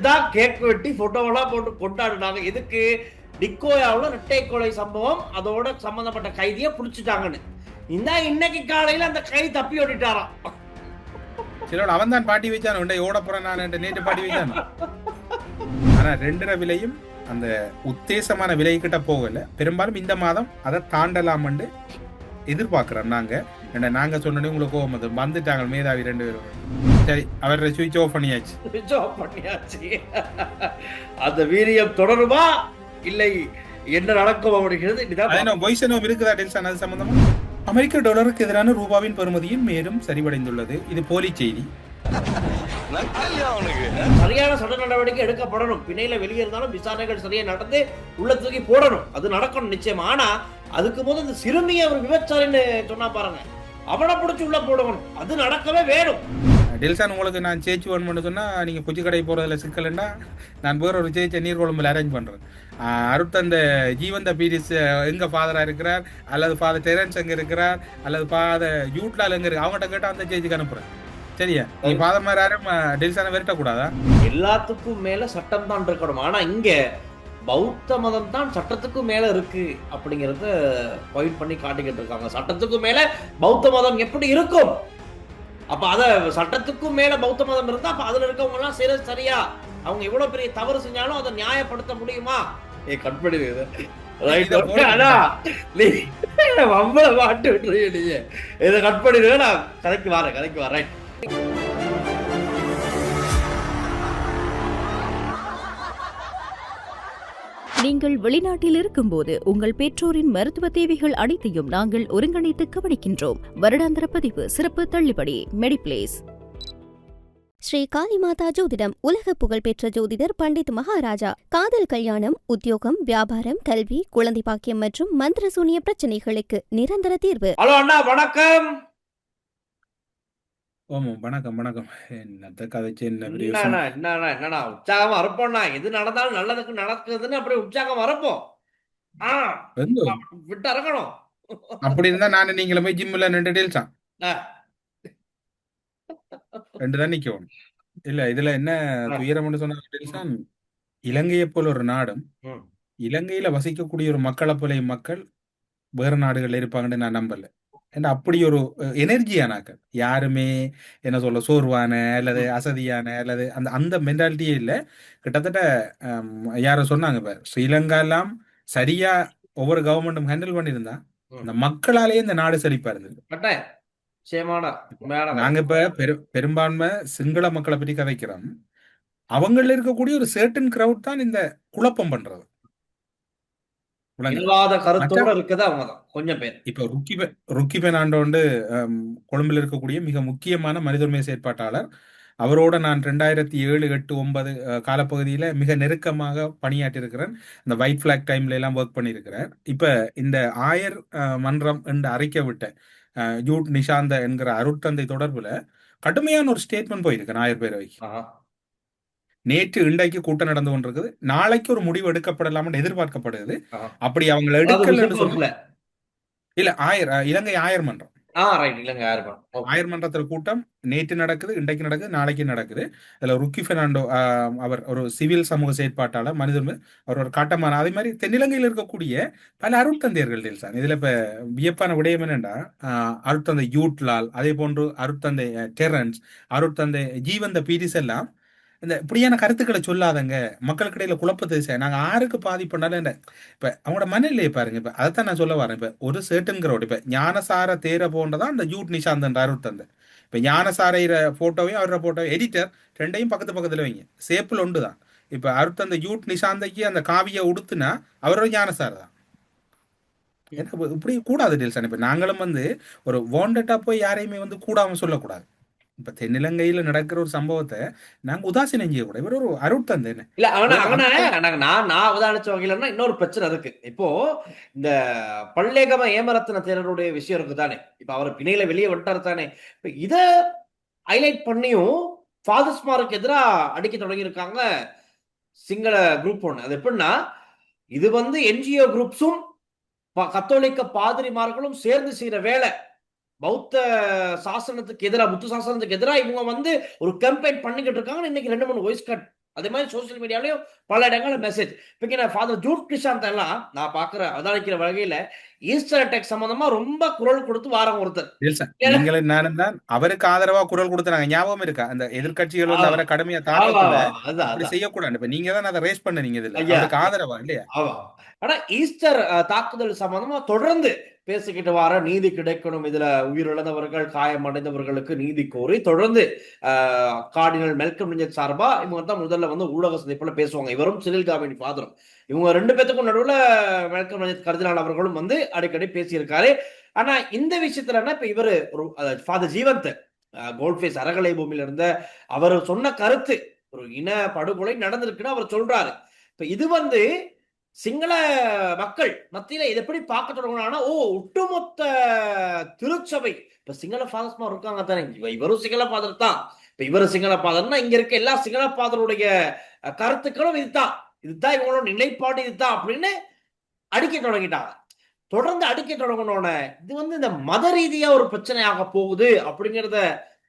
தான் கேக் வெட்டி போட்டோவெல்லாம் போட்டு கொண்டாடுனாங்க. எதுக்கு? டிக்கோயாவில் இரட்டை கொலை சம்பவம் அதோட சம்பந்தப்பட்ட கைதியை பிடிச்சிட்டாங்கன்னு. இன்னைக்கு காலையில அந்த கை தப்பி ஓடிட்டாராம். சிலோட அவன் தான் பாட்டி வச்சான் உண்டை ஓட போறேன் நான் நேற்று பாட்டி வச்சான். ஆனா 2.5 விலையும் அந்த உத்தேசமான விலை கிட்ட போகல. பெரும்பாலும் இந்த மாதம் அதை தாண்டலாம்னு எதிர்பார்க்கிறோம் நாங்க சொன்னோன்னே உங்களுக்கு கோபம் வந்துட்டாங்க மேதாவி 2 பேரும். சரி, அவரை சுவிட்ச் ஆஃப் பண்ணியாச்சு. அந்த வீரியம் தொடருமா இல்லை என்ன நடக்கும் அப்படிங்கிறது இருக்குதா டெல்சன்? அது சம்பந்தமா அமெரிக்க டாலருக்கு எதிரான ரூபாவின் பெறுமதியும் மேலும் சரிவடைந்துள்ளது. இது போலி செய்தி. சரியான சட்ட நடவடிக்கை எடுக்கப்படணும். பிணையில வெளியே இருந்தாலும் விசாரணைகள் சரியா நடந்து உள்ள தூக்கி போடணும். அது நடக்கணும் நிச்சயம். ஆனா அதுக்கு போது இந்த சிறுமியை ஒரு விபச்சாரின்னு சொன்னா பாருங்க, அவனை பிடிச்சி உள்ள போடணும். அது நடக்கவே வேணும். டெல்சான், உங்களுக்கு நான் சேச்சு வேணும்னு சொன்னா நீங்க குச்சி கடை போறதுல சிக்கலண்டா நான் வேற ஒரு சேச்சை நீர்கொழும்புல அரேஞ்ச் பண்றேன். அடுத்த ஜீவந்த பீரிஸ் எங்க ஃபாதரா இருக்கிறார், அல்லது ஃபாதர் டெரன்ஸ் எங்க இருக்கிறார், அல்லது ஃபாதர் யூட்லால் எங்க இருக்கு, அவங்ககிட்ட கேட்டா அந்த சேச்சுக்கு அனுப்புறேன். சரியா? நீ ஃபாதர் மாதிரி யாரும் டெல்சானை விரட்ட கூடாதா? எல்லாத்துக்கும் மேல சட்டம் தான் இருக்கணும். ஆனா இங்க பௌத்த மதம் தான் சட்டத்துக்கும் மேல இருக்கு அப்படிங்கறத பாயிண்ட் பண்ணி காட்டிக்கிட்டு இருக்காங்க. சட்டத்துக்கும் மேல பௌத்த மதம் எப்படி இருக்கும்? அப்ப அத சட்டத்துக்கும் மேல பௌத்த மதம் இருந்தா அப்ப அதுல இருக்கவங்க எல்லாம் செய்யறது சரியா? அவங்க எவ்வளவு பெரிய தவறு செஞ்சாலும் அதை நியாயப்படுத்த முடியுமா? கட் பண்ணிடுது. மாட்டு விட்டு இதை கட் பண்ணிடுவேன். நான் கதைக்கு வரேன். நீங்கள் வெளிநாட்டில் இருக்கும்போது உங்கள் பெற்றோரின் மருத்துவ தேவைகள் அனைத்தையும் நாங்கள் ஒருங்கிணைத்து கவனிக்கின்றோம். வருடாந்திர பதிவு, சிறப்பு தள்ளுபடி, மெடிப்ளேஸ். ஸ்ரீ காளிமாதா ஜோதிடம். உலக புகழ்பெற்ற ஜோதிடர் பண்டித் மகாராஜா. காதல், கல்யாணம், உத்தியோகம், வியாபாரம், கல்வி, குழந்தை பாக்கியம் மற்றும் மந்திர சூனிய பிரச்சனைகளுக்கு நிரந்தர தீர்வு. ஹலோ அண்ணா, வணக்கம். வணக்கம். என்னத்த கதைச்சு என்னடா உற்சாகமா இருப்போம்னா, எது நடந்தாலும் நல்லதுக்கு நடக்குதுன்னு அப்படி உற்சாகம் வரப்போம். விட்டு இறக்கணும். அப்படி இருந்தா நானு நீங்கள போய் ஜிம்ல 2 டீல்ஸான் 2 தான் நிக்கணும். இல்ல இதுல என்ன துயரம்னு சொன்னா, இலங்கையை போல ஒரு நாடும் இலங்கையில வசிக்கக்கூடிய ஒரு மக்களை போல மக்கள் வேற நாடுகள்ல இருப்பாங்கன்னு நான் நம்பல. ஏன்னா அப்படி ஒரு எனர்ஜியானாக்கள் யாருமே என்ன சொல்ல சோர்வான அல்லது அசதியான அல்லது அந்த மென்டாலிட்டியே இல்லை. கிட்டத்தட்ட யார சொன்னாங்க, இப்ப ஸ்ரீலங்கா எல்லாம் சரியா ஒவ்வொரு கவர்மெண்ட்டும் ஹேண்டில் பண்ணியிருந்தா இந்த மக்களாலேயே இந்த நாடு செழிப்பா இருந்தது. நாங்க இப்ப பெரும்பான்மை சிங்கள மக்களை பற்றி கதைக்கிறோம். அவங்கள இருக்கக்கூடிய ஒரு சர்டன் கிரவுட் தான் இந்த குழப்பம் பண்றது. இப்ப ருக்கி பெர்னாண்டோ கொழும்புல இருக்கக்கூடிய மிக முக்கியமான மனித உரிமை செயற்பாட்டாளர். அவரோட நான் 2007, 8, 9 காலப்பகுதியில மிக நெருக்கமாக பணியாற்றி இருக்கிறேன். இந்த ஒயிட் பிளாக் டைம்ல எல்லாம் ஒர்க் பண்ணியிருக்கிறேன். இப்ப இந்த ஆயர் மன்றம் என்று அறிக்கை விட்ட ஜூட் நிஷாந்த என்கிற அருட்தந்தை தொடர்புல கடுமையான ஒரு ஸ்டேட்மெண்ட் போயிருக்கேன் ஆயர் பேரவைக்கு. நேற்று இன்றைக்கு கூட்டம் நடந்து கொண்டிருக்குது. நாளைக்கு ஒரு முடிவு எடுக்கப்படலாம் எதிர்பார்க்கப்படுது. அப்படி அவங்க எடுக்கல இல்ல இலங்கை ஆயர் மன்றம் ஆயர் மன்றத்தில் கூட்டம் நேற்று நடக்குது, இன்றைக்கு நடக்குது, நாளைக்கு நடக்குது. அதுல ருக்கி பெர்னாண்டோ அவர் ஒரு சிவில் சமூக செயற்பாட்டாளர், மனித அவர் ஒரு காட்டமான. அதே மாதிரி தென்னிலங்கையில் இருக்கக்கூடிய பல அருட்தந்தையர்கள் டெல்சான். இதுல இப்ப வியப்பான விடயம் என்னன்னா, அருட்தந்தை யூட்லால், அதே போன்று அருட்தந்தை டெரன்ஸ், அருட்தந்தை ஜீவந்த பீரிஸ் எல்லாம் இந்த இப்படியான கருத்துக்களை சொல்லாதங்க, மக்களுக்கிடையில குழப்பத்தை நாங்க ஆருக்கு பாதிப்புனாலும் இப்ப அவங்களோட மனநிலையை பாருங்க. இப்ப அதைத்தான் நான் சொல்ல வரேன். இப்ப ஒரு சர்டன் இப்ப ஞானசார தேர போன்றதான் இந்த ஜூட் நிஷாந்த் அருட்தந்தை. இப்ப ஞானசாரையிற போட்டோவையும் அவரோட போட்டோவையும் எடிட்டர் 2யும் பக்கத்துல வைங்க, சேப்பிள் ஒன்றுதான். இப்ப அருட்தந்தை ஜூட் நிஷாந்தைக்கு அந்த காவியை உடுத்துனா அவரோட ஞானசார தான். எனக்கு இப்படி கூடாது டெல்சான். இப்ப நாங்களும் ஒரு வாண்டட்டா போய் யாரையுமே கூடாம சொல்லக்கூடாது. இப்ப தென்னிலங்கையில நடக்கிற ஒரு சம்பவத்தை நாங்க உதாசீனம் செய்யக்கூடாது. இவர் ஒரு அருட்தந்தை இல்ல. நான் உதாரண வகையிலன்னா இன்னொரு பிரச்சனை இருக்கு. இப்போ இந்த பல்லேகம ஏமரத்ன தேரருடைய விஷயம் இருக்குதானே, இப்ப அவர் பிணையில வெளியே வந்துட்டாரு தானே. இப்ப இத ஹைலைட் பண்ணியும் ஃபாதர்ஸ்மாருக்கு எதிராக அடிக்க தொடங்கியிருக்காங்க சிங்கள குரூப் ஒண்ணு. அது எப்படின்னா, இது என்ஜிஓ குரூப்ஸும் கத்தோலிக்க பாதிரிமார்களும் சேர்ந்து செய்யற வேலை. பௌத்த சாசனத்துக்கு எதிராக, புத்த சாசனத்துக்கு எதிராக இவங்க ஒரு கேம்பெயின் பண்ணிக்கிட்டு இருக்காங்க. இன்னைக்கு 2-3 வாய்ஸ் கட் அதே மாதிரி சோசியல் மீடியாலயும் பல இடங்கள்ல மெசேஜ். இப்ப ஃபாதர் ஜூட் கிருஷாந்த் எல்லாம் நான் பாக்குற அவதானிக்கிற வகையில ஈஸ்டர் அட்டாக் சம்பந்தமா ரொம்ப குரல் கொடுத்து வாரம் ஒருத்தர். நெல்சன், ஏன்னா- நீங்களும் நானும் தான் அவருக்கு ஆதரவா குரல் கொடுத்தாங்க, ஞாபகம் இருக்கா? அந்த எதிர்க்கட்சிகள் வந்து அவரை கடுமையா தாக்கக்குள்ள அதான் அப்படி அதான் செய்யக்கூடாது. இப்ப நீங்க தான் அதை ரேஸ் பண்ணீங்க, இதுல ஐயா. அவருக்கு ஆதரவா இல்லையா? ஆமா. ஆனா ஈஸ்டர் தாக்குதல் சம்பந்தமா தொடர்ந்து பேசிக்கிட்டு வர நீதி கிடைக்கணும், இதுல உயிரிழந்தவர்கள் காயமடைந்தவர்களுக்கு நீதி கோரி தொடர்ந்து கார்டினல் மெல்கம் லிஞ்சட் சார்பா இவங்க தான் முதல்ல வந்து ஊடக சந்திப்புல பேசுவாங்க. இவரும் சிறில் காவினி ஃபாதரும். இவங்க ரெண்டு பேத்துக்கும் நடுவுல மெல்கம் லிஞ்சட் கர்தினால் அவர்களும் வந்து அடிக்கடி பேசியிருக்காரு. ஆனா இந்த விஷயத்துல இப்ப இவரு ஃபாதர் ஜீவந்த் கோல்ட்ஃபேஸ் அறகலை பூமியில இருந்த அவர் சொன்ன கருத்து ஒரு இன படுகொலை நடந்திருக்குன்னு அவர் சொல்றாரு. இப்ப இது வந்து சிங்கள மக்கள் மத்தியில இதை எப்படி பார்க்க தொடங்கினா, ஒட்டுமொத்த திருச்சபை இப்ப சிங்கள ஃபாதர்ஸ் இருக்காங்க தானே, இவரும் சிங்கள ஃபாதர் தான். இப்ப இவரு சிங்கள ஃபாதர்னா இங்க இருக்க எல்லா சிங்கள ஃபாதருடைய கருத்துக்களும் இதுதான் இவங்களோட நிலைப்பாடு இதுதான் அப்படின்னு அடிக்க தொடங்கிட்டாங்க. தொடர்ந்து அடிக்க தொடங்கினோட இது வந்து இந்த மத ரீதியா ஒரு பிரச்சனையாக போகுது அப்படிங்கிறத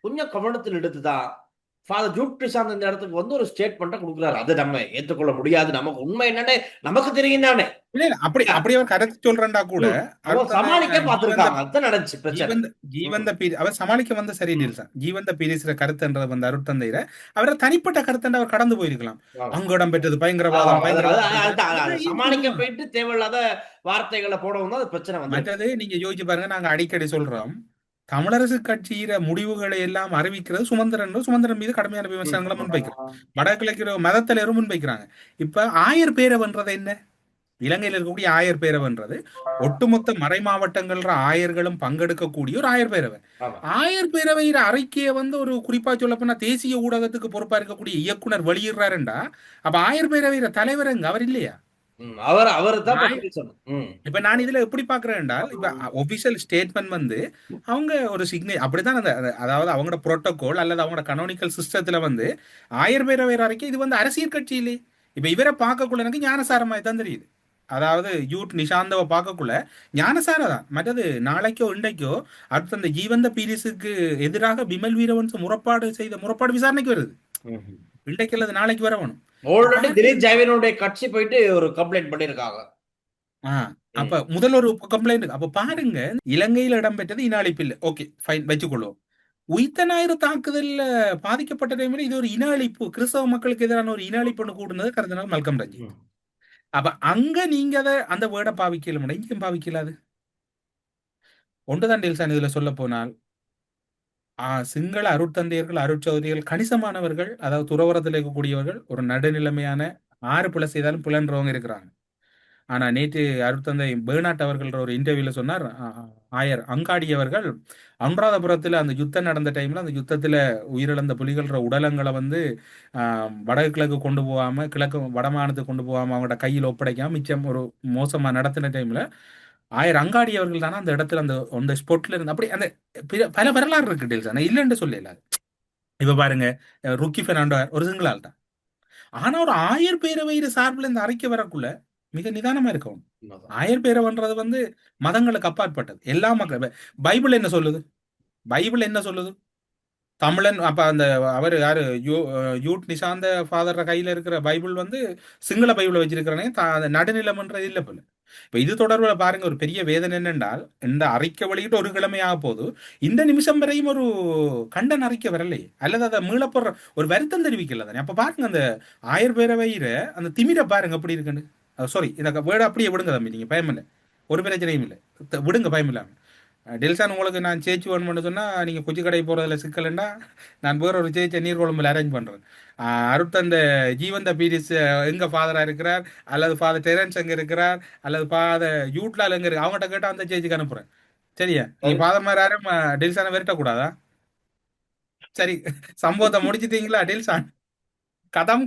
கொஞ்சம் கவனத்தில் எடுத்துதான் ஃபாதர் ஜூட் கிருஷாந்த் இந்த இடத்துக்கு வந்து ஒரு ஸ்டேட்மெண்ட்டை கொடுக்குறாரு. அதை நம்ம ஏற்றுக்கொள்ள முடியாது, நமக்கு உண்மை என்னன்னு நமக்கு தெரியும் தானே. இல்ல அப்படி அவர் கருத்து சொல்றா கூட சமாளிக்க பார்த்திருக்காங்க, அதுதான் நடந்துச்சு பிரச்சனை. ஜீவந்த அவர் சமாளிக்க வந்த சரி நெல்சன். ஜீவந்த பீரிஸ்ற கருத்துன்றது வந்து அருட்தந்தையர அவரை தனிப்பட்ட கருத்து அவர் கடந்து போயிருக்கலாம். அங்க இடம் பெற்றது பயங்கரவாதம் சமாளிக்க போயிட்டு தேவையில்லாத வார்த்தைகளை போடவும் தான் பிரச்சனை வந்து. மற்றது நீங்க யோசிச்சு பாருங்க, நாங்க அடிக்கடி சொல்றோம், தமிழரசு கட்சியில முடிவுகளை எல்லாம் அறிவிக்கிறது சுமந்திரன் மீது கடுமையான விமர்சனங்களை முன்வைக்கிறோம். வடகிழக்கு மதத்திலரும் முன்வைக்கிறாங்க. இப்ப 1000 பேரவைன்றது என்ன? இலங்கையில் இருக்கக்கூடிய 1000 பேரவைன்றது ஒட்டுமொத்த மறை மாவட்டங்கள்ற ஆயர்களும் பங்கெடுக்கக்கூடிய ஒரு 1000 பேரவை. 1000 பேரவையிற அறிக்கையை வந்து ஒரு குறிப்பா சொல்ல போனா தேசிய ஊடகத்துக்கு பொறுப்பா இருக்கக்கூடிய இயக்குனர் வெளியிடுறாருண்டா, அப்ப 1000 பேரவையிற தலைவர் எங்க? அவர் இல்லையா? இப்ப நான் இதுல எப்படி பாக்குறேன் என்றால், இப்ப ஒபிஷியல் ஸ்டேட்மெண்ட் வந்து அவங்க ஒரு அப்படிதான் அதாவது அவங்களோட புரோட்டோகால் அல்லது அவங்களோட கனோனிக்கல் சிஸ்டத்துல வந்து 1000 பேரவை அறிக்கை இது வந்து அரசியல் கட்சியிலே. இப்ப இவரை பார்க்கக்குள்ள எனக்கு ஞானசாரமாய் தான் தெரியுது. அதாவது யூட் நிஷாந்தவை பார்க்கக்குள்ள ஞானசார தான். மற்றது நாளைக்கோ இன்றைக்கோ அடுத்த அந்த ஜீவந்த பீரிஸுக்கு எதிராக பிமல் வீரவன்ச முறப்பாடு விசாரணைக்கு வருது. இன்றைக்கு அல்லது நாளைக்கு வரவணும். ஆல்ரெடி திலீப் ஜெயவீரனுடைய கட்சி போயிட்டு ஒரு கம்ப்ளைண்ட் பண்ணிருக்காங்க. அப்ப முதல் ஒரு கம்ப்ளைண்ட். அப்ப பாருங்க, இலங்கையில் இடம்பெற்றது இன அழிப்பு இல்லை, ஓகே ஃபைன் வச்சுக்கொள்வோம். உயிர்த்த ஞாயிறு தாக்குதல்ல பாதிக்கப்பட்ட டைம்ல இது ஒரு இன அழிப்பு, கிறிஸ்தவ மக்களுக்கு எதிரான ஒரு இன அழிப்புன்னு கூடுனது கருதினால் மல்கம் ரஞ்சி. அப்ப அங்க நீங்க அந்த வேர்டை பாவிக்கல, இங்கேயும் பாவிக்கலாது ஒன்றுதான் டெல்சான். இதுல சொல்ல போனால் சிங்கள அருட்தந்தையர்கள் அருட்சௌதரிகள் கணிசமானவர்கள், அதாவது துறவரத்தில் இருக்கக்கூடியவர்கள் ஒரு நடுநிலைமையான 6 பிள்ளை செய்தாலும் புலன்றவங்க இருக்கிறாங்க. ஆனா நேற்று அருட்தந்தை பேர்னாட் அவர்கள் ஒரு இன்டர்வியூல சொன்னார், ஆயர் அங்காடி அவர்கள் அனுராதபுரத்துல அந்த யுத்தம் நடந்த டைம்ல அந்த யுத்தத்துல உயிரிழந்த புலிகள உடலங்களை வந்து வடகிழக்கு கொண்டு போகாம வடமானத்துக்கு கொண்டு போகாம அவங்களோட கையில் ஒப்படைக்காம மிச்சம் ஒரு மோசமா நடத்தின டைம்ல ஆயர் அங்காடி அவர்கள் தானே அந்த இடத்துல அந்த ஸ்பாட்ல இருந்து அப்படி அந்த பல வரலாறு இருக்கு டீல்ஸ். ஆனா இல்லைன்னு சொல்லல. இப்ப பாருங்க, ருக்கி பெர்னாண்டோ ஒரு சிங்கிள் ஆள் தான். ஆனா ஒரு 1000 பேரவையிற சார்பில் இந்த அறிக்கை வரக்குள்ள மிக நிதானமா இருக்கும். 1000 பேரவைன்றது வந்து மதங்களுக்கு அப்பாற்பட்டது. எல்லா மக்கள். பைபிள் என்ன சொல்லுது? தமிழன் அப்ப அந்த அவர் யாரு யூட் நிஷாந்த ஃபாதர் கையில இருக்கிற பைபிள் வந்து சிங்கள பைபிளை வச்சிருக்கிறனே நடுநிலம்ன்றது இல்லை போல. இப்ப இது தொடர்பில் பாருங்க, ஒரு பெரிய வேதனை என்னென்றால், இந்த அறிக்கை வெளியிட்டு ஒரு கிழமையாக போது இந்த நிமிஷம் வரையும் ஒரு கண்டன அறிக்கை வரலையே, அல்லது அதை மீளப்படுற ஒரு வருத்தம் தெரிவிக்கல தானே. அப்ப பாருங்க, அந்த 1000 பேரவையிற அந்த திமிர பாருங்க அப்படி இருக்குன்னு. சாரி, இந்த வேர்டு அப்படியே விடுங்க தம்பி, நீங்க பயமில்லை, ஒரு பிரச்சனையும் இல்லை, விடுங்க பயமில்லாம. டெல்சான், உங்களுக்கு நான் சேச்சு வேணும்னு சொன்னால் நீங்கள் குச்சி கடை போகிறதுல சிக்கலன்னா நான் வேற ஒரு சேச்சை நீர்கொழும்பில் அரேஞ்ச் பண்ணுறேன். அருட்தந்த ஜீவந்த பீரிஸ் எங்கே ஃபாதராக இருக்கிறார், அல்லது ஃபாதர் டெரன்ஸ் எங்கே இருக்கிறார், அல்லது ஃபாதர் யூட்லால் எங்கே இருக்கு, அவங்ககிட்ட கேட்டால் அந்த சேச்சுக்கு அனுப்புகிறேன். சரியா? நீங்கள் ஃபாதர் மாதிரி யாரும் டெல்சானை விரட்டக்கூடாதா? சரி, சம்பவத்தை முடிச்சிட்டீங்களா டெல்சான்? கதம்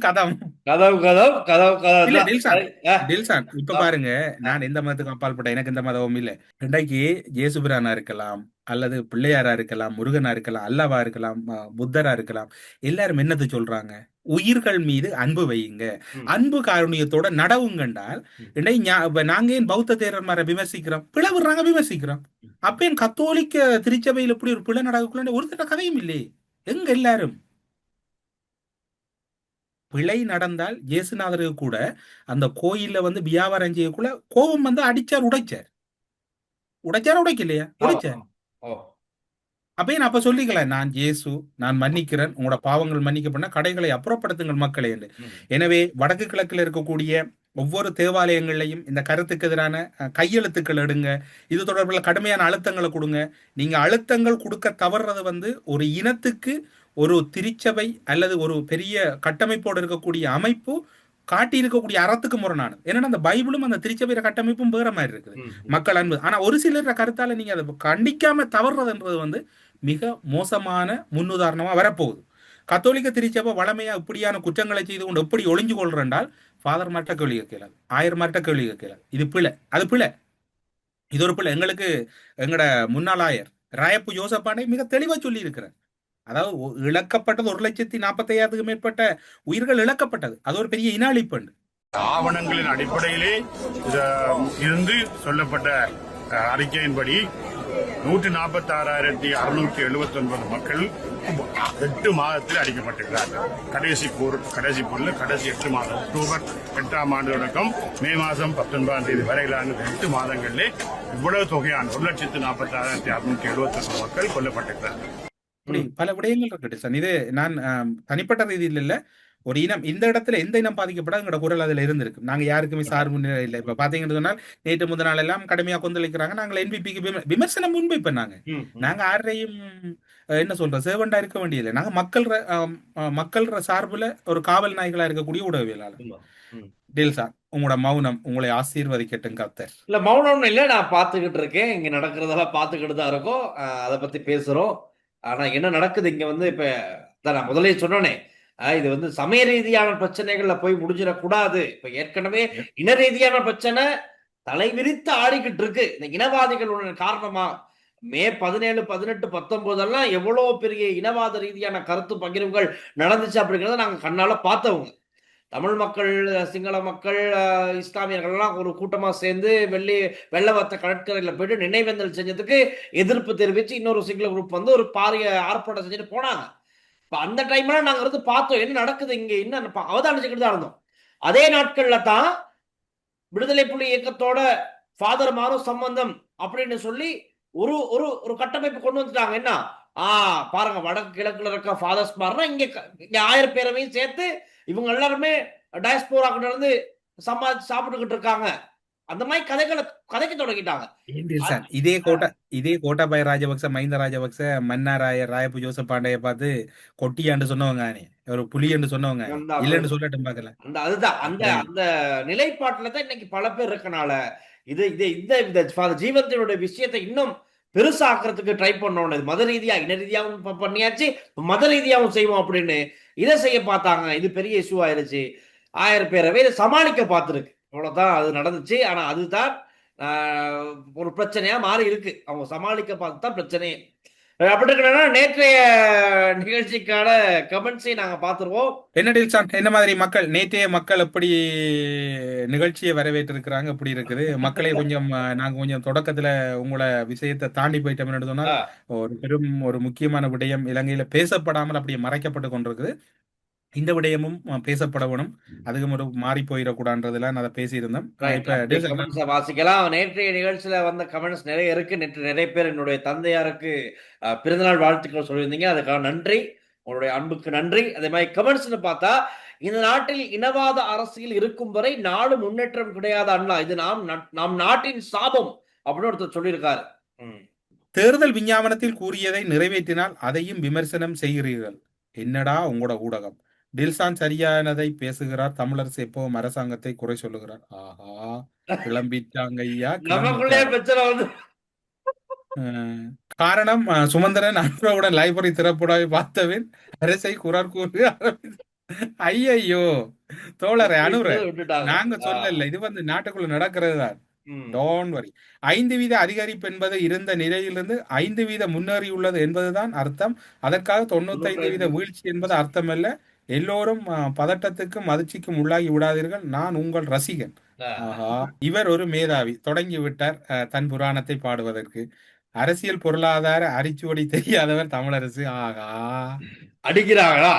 இப்ப பாருங்க, நான் எந்த மதத்துக்கும் அப்பாற்பட்ட எனக்கு எந்த மதமும் இல்லை. இன்றைக்கு ஜேசுபிரானா இருக்கலாம், அல்லது பிள்ளையாரா இருக்கலாம், முருகனா இருக்கலாம், அல்லாவா இருக்கலாம், புத்தரா இருக்கலாம், எல்லாரும் என்னது சொல்றாங்க? உயிர்கள் மீது அன்பு வையுங்க, அன்பு காரணியத்தோட நடவுங்கண்டால். நாங்க ஏன் பௌத்த தேரர்மாரை விமர்சிக்கிறோம்? பிளவுறாங்க விமர்சிக்கிறோம். அப்ப என் கத்தோலிக்க திருச்சபையில் இப்படி ஒரு பிள்ளை நடக்கக்குள்ள ஒரு கதையும் இல்லையே. எங்க எல்லாரும் பிழை நடந்தால் இயேசுநாதருக்கு கூட அந்த கோயில்ல வந்து வியாபாரம் செய்யக்குள்ள கோபம் வந்து அடிச்சார், உடைக்கலையா, ஆமா உடைச்சார். ஆமா. ஓ அப்பயே நான் அப்ப சொல்லிக்கலாம், நான் இயேசு, நான் மன்னிக்கிறேன், உங்களோட பாவங்கள் மன்னிக்கப்பட்ட கடைகளை அப்புறப்படுத்துங்கள் மக்களே என்று. ம். எனவே வடக்கு கிழக்கில் இருக்கக்கூடிய ஒவ்வொரு தேவாலயங்கள்லையும் இந்த கருத்துக்கு எதிரான கையெழுத்துக்கள் எடுங்க. இது தொடர்பில் கடுமையான அழுத்தங்களை கொடுங்க. நீங்க அழுத்தங்கள் கொடுக்க தவறுறது வந்து ஒரு இனத்துக்கு ஒரு திருச்சபை அல்லது ஒரு பெரிய கட்டமைப்போடு இருக்கக்கூடிய அமைப்பு காட்டி இருக்கக்கூடிய அறத்துக்கு முரணானது. ஏன்னா அந்த பைபிளும் அந்த திருச்சபையில கட்டமைப்பும் வேற மாதிரி இருக்குது. ம். மக்கள் அன்பு. ஆனா ஒரு சிலர் கருத்தால நீங்க அதை கண்டிக்காம தவறுறதுன்றது வந்து மிக மோசமான முன்னுதாரணமா வரப்போகுது. கத்தோலிக்க திருச்சபை வளமையா இப்படியான குற்றங்களை செய்து கொண்டு எப்படி ஒளிஞ்சு கொள்றால் ஃபாதர் மார்ட்ட கேள்வி கேட்கலாம், 1000 மார்ட்ட கேள்வி கேட்கலாம். இது பிழை, அது பிழை, இது ஒரு பிழை. எங்களுக்கு எங்கட முன்னாள் ஆயர் ராயப்பு யோசப்பாண்டை மிக தெளிவா சொல்லி இருக்கிறார். அதாவது இழக்கப்பட்டது 1,45,000 மேற்பட்ட உயிர்கள் இழக்கப்பட்டது. அது ஒரு பெரிய இன அழிப்பு. ஆவணங்களின் அடிப்படையிலே இருந்து சொல்லப்பட்ட அறிக்கையின்படி 146,679 மக்கள் 8 மாதத்தில் அடிக்கப்பட்டிருக்கிறார்கள். கடைசி போரில் கடைசி 8 மாதம் அக்டோபர் 8ஆம் ஆண்டு தொடக்கம் மே மாதம் 19ஆம் தேதி வரையிலான 8 மாதங்களிலே இவ்வளவு தொகையான 1,46,679 மக்கள் கொல்லப்பட்டிருக்கிறார்கள். பல விடயங்கள் இருக்கு சார். இது நான் தனிப்பட்ட ரீதியில் இல்ல, ஒரு இனம் இந்த இடத்துல எந்த இனம் பாதிக்கப்படாத எங்களோட குரல் அதுல இருந்திருக்கு. நாங்க யாருக்குமே சார்பு இல்லை. இப்ப பாத்தீங்கன்னு சொன்னால் நேற்று முத நாள் எல்லாம் கடுமையா கொந்தளிக்கிறாங்க. நாங்கள் என்பிபிக்கு விமர்சனம் முன்வைப்போம். நாங்க யாரையும் என்ன சொல்றோம் சேவண்டா இருக்க வேண்டியதில்லை. நாங்க மக்கள் சார்புல ஒரு காவல் நாய்களா இருக்கக்கூடிய ஊடகவியலாளர். டேல் சார், உங்களோட மௌனம் உங்களை ஆசீர்வதிக்கட்டும் கர்த்தர். இல்ல மௌனம்னு இல்ல, நான் பாத்துக்கிட்டு இருக்கேன். இங்க நடக்கிறதெல்லாம் பாத்துக்கிட்டு தான் இருக்கோம். அதை பத்தி பேசுறோம். ஆனா என்ன நடக்குது இங்க வந்து இப்ப நான் முதலே சொன்னேனே, இது வந்து சமய ரீதியான பிரச்சனைகள்ல போய் முடிஞ்சிடக்கூடாது. இப்ப ஏற்கனவே இன ரீதியான பிரச்சனை தலைவிரித்து ஆடிக்கிட்டு இருக்கு. இந்த இனவாதிகளுடைய காரணமா மே 17, 18, 19 எல்லாம் எவ்வளவு பெரிய இனவாத ரீதியான கருத்து பகிர்வுகள் நடந்துச்சு அப்படிங்கிறத நாங்க கண்ணால பார்த்தவங்க. தமிழ் மக்கள், சிங்கள மக்கள், இஸ்லாமியர்கள் எல்லாம் ஒரு கூட்டமா சேர்ந்து வெள்ளவத்த கடற்கரையில போயிட்டு நினைவேந்தல் செஞ்சதுக்கு எதிர்ப்பு தெரிவிச்சு இன்னொரு சிங்கள குரூப் வந்து ஒரு பாரிய ஆர்ப்பாட்டம் செஞ்சுட்டு போனாங்க. இப்ப அந்த டைம்ல நாங்க இருந்து பார்த்தோம் என்ன நடக்குது இங்க, என்ன அவதானிச்சுக்கிட்டு தான் இருந்தோம். அதே நாட்கள்ல தான் விடுதலை புலி இயக்கத்தோட ஃபாதர் மாறு சம்பந்தம் அப்படின்னு சொல்லி ஒரு ஒரு ஒரு கட்டமைப்பு கொண்டு வந்துட்டாங்க. என்ன பாருங்க, வடக்கு கிழக்குல இருக்க ஃபாதர்ஸ் மாறுனா இங்க 1000 பேரவையும் சேர்த்து இவங்க எல்லாருமே டயஸ்போரா கிட்ட இருந்து சாப்பிட்டுக்கிட்டு இருக்காங்க. அந்த மாதிரி கதைக்கு தொடங்கிட்டாங்க. இதே கோட்டாபாய ராஜபக்ச, மஹிந்த ராஜபக்ச, மன்னாராய ராயப்பு ஜோசப் பாண்டைய பார்த்து கொட்டியாண்டு சொன்னவங்க, ஒரு புலின்னு சொன்னவங்க இல்லன்னு சொல்லட்டும் பாக்கல. அதுதான் அந்த நிலைப்பாட்டுல தான் இன்னைக்கு பல பேர் இருக்கனால இந்த ஜீவத்தினுடைய விஷயத்தை இன்னும் பெருசாக்குறதுக்கு ட்ரை பண்ணோம். மத ரீதியா இன ரீதியாவும் பண்ணியாச்சு, மத ரீதியாவும் செய்வோம் அப்படின்னு இதை செய்ய பார்த்தாங்க. இது பெரிய இஷ்யூ ஆயிருச்சு. 1000 பேரவை இதை சமாளிக்க பார்த்துருக்கு. அவ்வளவுதான் அது நடந்துச்சு. ஆனா அதுதான் ஒரு பிரச்சனையா மாறி இருக்கு. அவங்க சமாளிக்க பார்த்து தான் பிரச்சனையே. அப்படி இருக்கா நேற்றைய நிகழ்ச்சிக்கான கமெண்ட்ஸை நாங்க பார்த்துருவோம். என்ன மாதிரி மக்கள் நேற்றைய மக்கள் எப்படி நிகழ்ச்சியை வரவேற்று இருக்கிறாங்க, எப்படி இருக்குது மக்களே. கொஞ்சம் நாங்க கொஞ்சம் தொடக்கத்துல உங்களை விஷயத்தை தாண்டி போயிட்டோம்னு சொன்னால் ஒரு முக்கியமான விடயம் இலங்கையில பேசப்படாமல் அப்படியே மறைக்கப்பட்டு கொண்டிருக்குது. இந்த விடயமும் பேசப்படணும், அதுக்கு ஒரு மாறி போயிடக்கூடாதுல நான் அதை பேசியிருந்தேன். வாசிக்கலாம். நேற்றைய நிகழ்ச்சியில வந்த கமெண்ட்ஸ் நிறைய இருக்கு. நேற்று நிறைய பேர் என்னுடைய தந்தையாருக்கு பிறந்தநாள் வாழ்த்துக்கள் சொல்லியிருந்தீங்க, அதுக்காக நன்றி, உங்களுடைய அன்புக்கு நன்றி. அதே மாதிரி கமெண்ட்ஸ்னு பார்த்தா, இந்த நாட்டில் இனவாத அரசியல் இருக்கும் வரை நாடு முன்னேற்றம் கிடையாது அண்ணா, இது நாம் நாட்டின் சாபம் அப்படின்னு ஒருத்தர் சொல்லியிருக்காரு. தேர்தல் விஞ்ஞாபனத்தில் கூறியதை நிறைவேற்றினால் அதையும் விமர்சனம் செய்கிறீர்கள், என்னடா உங்களோட ஊடகம். டில்சான் சரியானதை பேசுகிறார், தமிழரசு எப்பவும் அரசாங்கத்தை குறை சொல்லுகிறார். ஆஹா, கிளம்பிட்டாங்க ஐயா. காரணம் சுமந்திரன் அன்புடன் லைப்ரரி திறப்புடாவை பார்த்தவன் அரசை குரல் கூறு ஐயோ தோழரை அனுர நாங்க சொல்லல, இது வந்து நாட்டுக்குள்ள நடக்கிறது தான். Don't worry. 5% அதிகரிப்பு என்பது இருந்த நிலையிலிருந்து 5% முன்னேறியுள்ளது என்பதுதான் அர்த்தம். அதற்காக 95% வீழ்ச்சி என்பது அர்த்தம் அல்ல. எல்லோரும் பதட்டத்துக்கும் அதிர்ச்சிக்கும் உள்ளாகி விடாதீர்கள், நான் உங்கள் ரசிகன். ஆஹா, இவர் ஒரு மேதாவி தொடங்கி விட்டார் தன் புராணத்தை பாடுவதற்கு. அரசியல் பொருளாதார அரிச்சுவடி தெரியாதவர் தமிழரசு. ஆகா, அடிக்கிறாங்களா?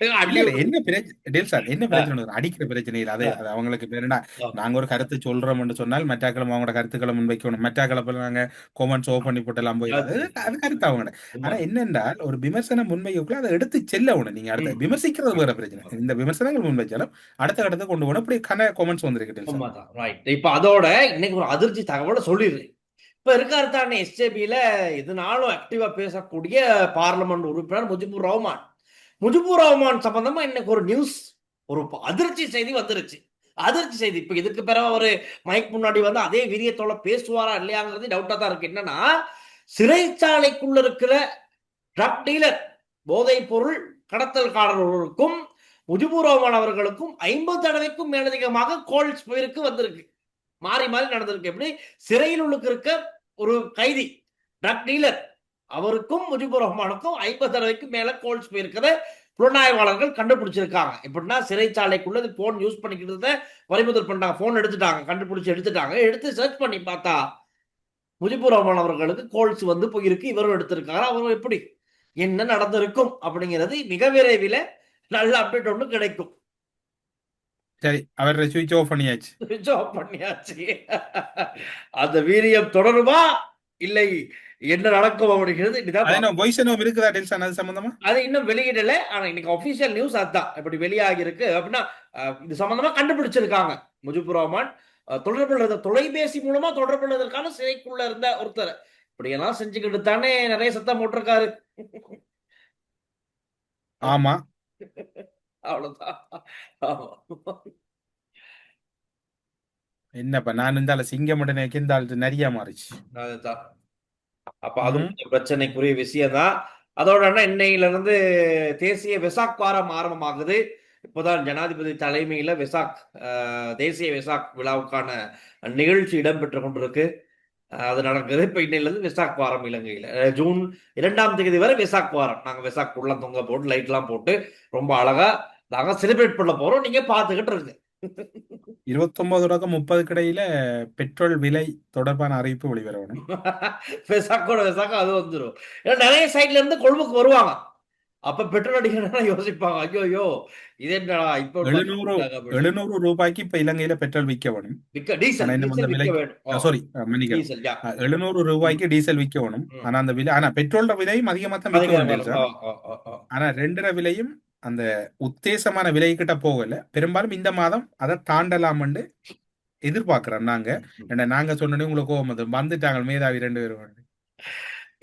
இல்ல இல்ல, என்ன பிரச்சனை டேல் சார், என்ன பிரச்சனை? அடிக்கிற பிரச்சனை இல்லை. அது அது அவங்களுக்கு பேருண்டா. நாங்க ஒரு கருத்து சொல்றோம்னு சொன்னால் மெட்டாக்களம் அவங்களோட கருத்துக்களை முன்வைக்கணும். மெட்டாக்களப்பில் நாங்க கொமெண்ட்ஸ் ஓப்பன் பண்ணி போட்டெல்லாம் போயிடாது. அது கருத்து அவங்களோட. ஆனா என்னென்றால் ஒரு விமர்சனம் முன்வைக்கக்குள்ள அதை எடுத்து செல்லணும். நீங்க அடுத்த விமர்சிக்கிறது வேற பிரச்சனை. இந்த விமர்சனங்கள் முன்வைச்சாலும் அடுத்த கட்டத்தை கொண்டு போகணும். இப்படி கன கொமெண்ட்ஸ் வந்திருக்கு டேல் சார். இப்ப அதோட இன்னைக்கு ஒரு அதிர்ச்சி தகவலை சொல்லிடுறேன். இப்ப இருக்காரு தானே எஸ்ஜேபியில இதனாலும் ஆக்டிவா பேசக்கூடிய பார்லமெண்ட் உறுப்பினர் முஜிபுர் ரஹ்மான் சம்பந்தமா இன்னைக்கு ஒரு நியூஸ், ஒரு அதிர்ச்சி செய்தி வந்துருச்சு. அதிர்ச்சி செய்தி. இப்ப இதுக்கு பிறகு ஒரு மைக் முன்னாடி வந்து அதே வீரியத்தோட பேசுவாரா இல்லையாங்கிறது டவுட்டா தான் இருக்கு. என்னன்னா, சிறைச்சாலைக்குள்ள இருக்கிற ட்ரக் டீலர், போதைப் பொருள் கடத்தல்காரர்களுக்கும் முஜிபுர் ரஹ்மான் அவர்களுக்கும் 50 தடவைக்கும் மேலதிகமாக கால்ஸ் போயிருக்கு, வந்திருக்கு. மாறி மாறி நடந்திருக்கு. எப்படி சிறையில் இருக்க ஒரு கைதி ட்ரக் டீலர் அவருக்கும் முஜிபுர் ரஹ்மானுக்கும் 50 தடவைக்கும் மேல கால்ஸ் போயிருக்கிறத புலனாய்வாளர்கள் கண்டுபிடிச்சிருக்காங்க. எப்படின்னா, சிறைச்சாலைக்குள்ள போன் யூஸ் பண்ணிக்கிட்டு பறிமுதல் பண்ணாங்க, போன் எடுத்துட்டாங்க, கண்டுபிடிச்சு எடுத்துட்டாங்க. எடுத்து சர்ச் பண்ணி பார்த்தா முஜிபுர் ரஹ்மான் அவர்களுக்கு கால்ஸ் வந்து போயிருக்கு, இவரும் எடுத்திருக்காரு. அவரும் எப்படி என்ன நடந்திருக்கும் அப்படிங்கிறது மிக விரைவில் நல்ல அப்டேட் ஒன்று கிடைக்கும். சரி, அவர் சுவிட்ச் ஆஃப் பண்ணியாச்சு. சுவிட்ச் ஆஃப் பண்ணியாச்சு. அந்த வீரியம் தொடருமா இல்லை என்ன நடக்கும் அப்படிங்கிறது இருக்குதா டெல்சன்? அது சம்பந்தமா அது இன்னும் வெளியிடல. ஆனா இன்னைக்கு ஆபீஷியல் நியூஸ் அதுதான். இப்படி வெளியாகி இருக்கு அப்படின்னா இது சம்பந்தமா கண்டுபிடிச்சிருக்காங்க. முஜிபுர் ரஹ்மான் தொடர்புள்ளது, தொலைபேசி மூலமா தொடர்புள்ளதற்கான சிறைக்குள்ள இருந்த ஒருத்தர் இப்படியெல்லாம் செஞ்சுக்கிட்டு தானே நிறைய சத்தம் போட்டிருக்காரு. ஆமா, அவ்வளவுதான். என்னப்பா நான் இந்த சிங்கம் இந்த நிறைய மாறிச்சு. அதுதான். அப்ப அதுவும் பிரச்சனைக்குரிய விஷயம் தான். அதோட இன்னையில இருந்து தேசிய வெசாக் வாரம் ஆரம்பமாகுது. இப்போதான் ஜனாதிபதி தலைமையில வெசாக் தேசிய வெசாக் விழாவுக்கான நிகழ்ச்சி இடம்பெற்று கொண்டிருக்கு. அது நடக்குது. இப்ப இன்னையில இருந்து வெசாக் வாரம் இலங்கையில ஜூன் 2ஆம் தேதி வரை வெசாக் வாரம். நாங்க வெசாக் உள்ள தொங்க போட்டு லைட் எல்லாம் போட்டு ரொம்ப அழகா நாங்க செலிப்ரேட் பண்ண போறோம். நீங்க பாத்துக்கிட்டு இருக்கு. 29 தொடக்கம் 30 கிடையில பெட்ரோல் விலை தொடர்பான அறிவிப்பு வெளிவரணும். வெசாக்கா அது வந்துடும். ஏன்னா நிறைய சைட்ல இருந்து கொழும்புக்கு வருவாங்க. அப்ப பெட்ரோல் அடிக்கணும் யோசிப்பாங்க. ஐயோ இது என்னடா இப்ப 700 ரூபாய்க்கு இப்ப இலங்கையில பெட்ரோல் விற்க வேணும். டீசல் சாரி, 700 ரூபாய்க்கு டீசல் விற்க வேணும். ஆனா அந்த விலை, ஆனா பெட்ரோல் விலையும் அதிகமா தான் விற்க வேணும். ஆனா 2.5 விலையும் அந்த உத்தேசமான விலை கிட்ட போகல. பெரும்பாலும் இந்த மாதம் அதை தாண்டலாம்னு எதிர்பார்க்கிறோம் நாங்க சொன்னோன்னே உங்களுக்கு கோபம் வந்துட்டாங்க மேதாவி 2 பேரும்.